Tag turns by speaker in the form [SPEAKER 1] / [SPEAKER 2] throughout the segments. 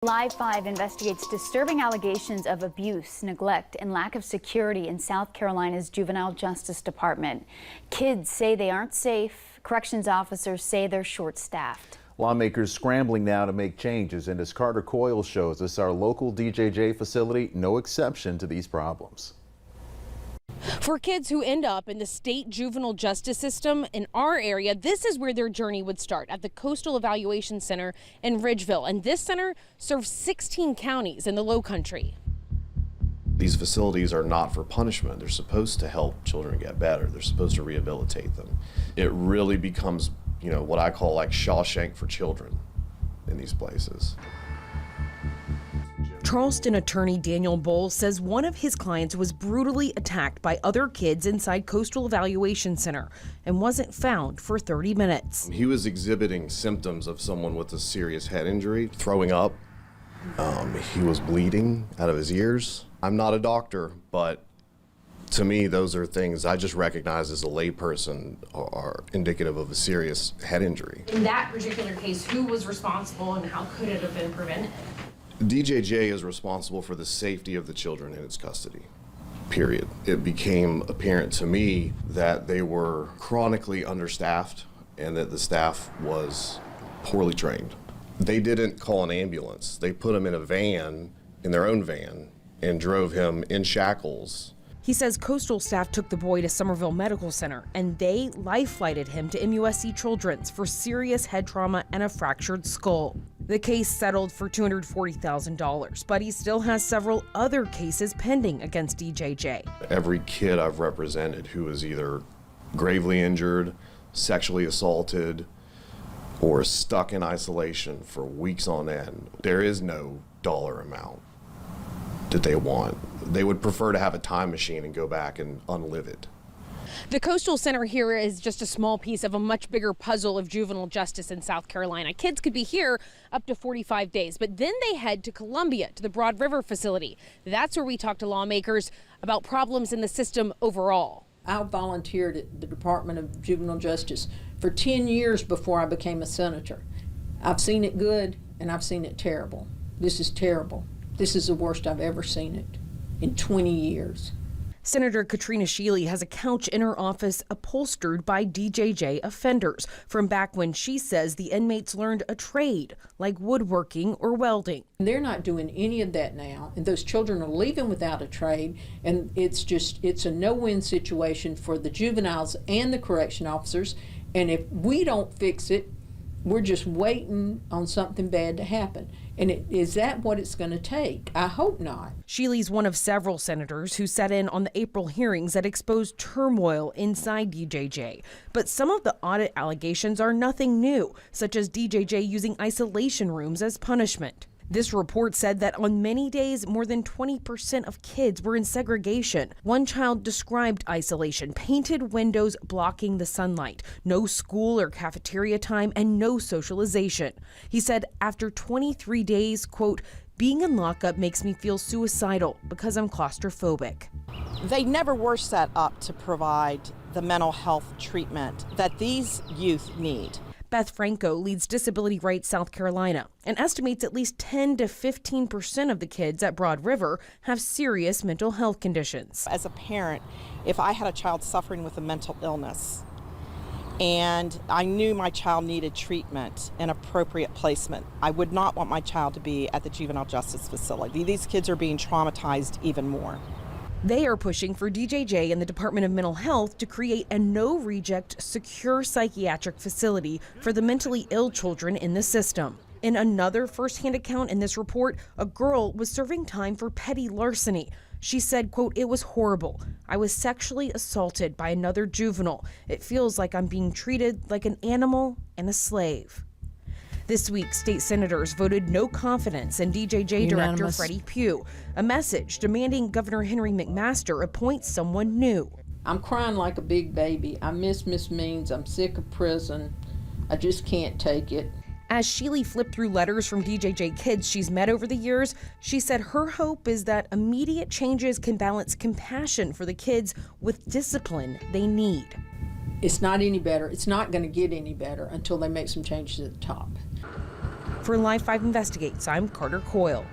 [SPEAKER 1] Live 5 investigates disturbing allegations of abuse, neglect, and lack of security in South Carolina's Juvenile Justice Department. Kids say they aren't safe. Corrections officers say they're short-staffed.
[SPEAKER 2] Lawmakers scrambling now to make changes, and as Carter Coyle shows us, our local DJJ facility no exception to these problems.
[SPEAKER 3] For kids who end up in the state juvenile justice system in our area, this is where their journey would start, at the Coastal Evaluation Center in Ridgeville. And this center serves 16 counties in the Low Country.
[SPEAKER 4] These facilities are not for punishment. They're supposed to help children get better. They're supposed to rehabilitate them. It really becomes, what I call like Shawshank for children in these places.
[SPEAKER 3] Charleston attorney Daniel Boles says one of his clients was brutally attacked by other kids inside Coastal Evaluation Center and wasn't found for 30 minutes.
[SPEAKER 4] He was exhibiting symptoms of someone with a serious head injury, throwing up. He was bleeding out of his ears. I'm not a doctor, but to me, those are things I just recognize as a layperson are indicative of a serious head injury.
[SPEAKER 5] In that particular case, who was responsible and how could it have been prevented?
[SPEAKER 4] DJJ is responsible for the safety of the children in its custody, period. It became apparent to me that they were chronically understaffed and that the staff was poorly trained. They didn't call an ambulance. They put him in a van, in their own van, and drove him in shackles.
[SPEAKER 3] He says Coastal staff took the boy to Somerville Medical Center and they life-flighted him to MUSC Children's for serious head trauma and a fractured skull. The case settled for $240,000, but he still has several other cases pending against DJJ.
[SPEAKER 4] Every kid I've represented who is either gravely injured, sexually assaulted, or stuck in isolation for weeks on end, there is no dollar amount that they want. They would prefer to have a time machine and go back and unlive it.
[SPEAKER 3] The Coastal Center here is just a small piece of a much bigger puzzle of juvenile justice in South Carolina. Kids could be here up to 45 days, but then they head to Columbia, to the Broad River facility. That's where we talk to lawmakers about problems in the system overall.
[SPEAKER 6] I volunteered at the Department of Juvenile Justice for 10 years before I became a senator. I've seen it good and I've seen it terrible. This is terrible. This is the worst I've ever seen it in 20 years.
[SPEAKER 3] Senator Katrina Shealy has a couch in her office upholstered by DJJ offenders from back when she says the inmates learned a trade like woodworking or welding.
[SPEAKER 6] They're not doing any of that now, and those children are leaving without a trade, and it's a no-win situation for the juveniles and the correction officers, and if we don't fix it, we're just waiting on something bad to happen. And is that what it's going to take? I hope not.
[SPEAKER 3] Shealy's one of several senators who sat in on the April hearings that exposed turmoil inside DJJ. But some of the audit allegations are nothing new, such as DJJ using isolation rooms as punishment. This report said that on many days, more than 20% of kids were in segregation. One child described isolation: painted windows blocking the sunlight, no school or cafeteria time, and no socialization. He said after 23 days, quote, "Being in lockup makes me feel suicidal because I'm claustrophobic."
[SPEAKER 7] They never were set up to provide the mental health treatment that these youth need.
[SPEAKER 3] Beth Franco leads Disability Rights South Carolina and estimates at least 10 to 15% of the kids at Broad River have serious mental health conditions.
[SPEAKER 7] As a parent, if I had a child suffering with a mental illness and I knew my child needed treatment and appropriate placement, I would not want my child to be at the juvenile justice facility. These kids are being traumatized even more.
[SPEAKER 3] They are pushing for DJJ and the Department of Mental Health to create a no-reject, secure psychiatric facility for the mentally ill children in the system. In another first-hand account in this report, a girl was serving time for petty larceny. She said, quote, "It was horrible. I was sexually assaulted by another juvenile. It feels like I'm being treated like an animal and a slave." This week, state senators voted no confidence in DJJ Director Freddie Pugh, a message demanding Governor Henry McMaster appoint someone new.
[SPEAKER 6] I'm crying like a big baby. I miss Miss Means. I'm sick of prison. I just can't take it.
[SPEAKER 3] As Shealy flipped through letters from DJJ kids she's met over the years, she said her hope is that immediate changes can balance compassion for the kids with discipline they need.
[SPEAKER 6] It's not any better. It's not going to get any better until they make some changes at the top.
[SPEAKER 3] For Live 5 Investigates, I'm Carter Coyle.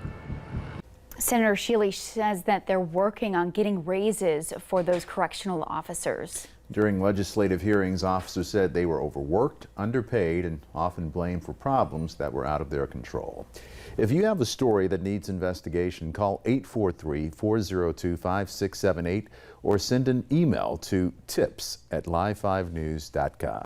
[SPEAKER 1] Senator Shealy says that they're working on getting raises for those correctional officers.
[SPEAKER 2] During legislative hearings, officers said they were overworked, underpaid, and often blamed for problems that were out of their control. If you have a story that needs investigation, call 843-402-5678 or send an email to tips@live5news.com.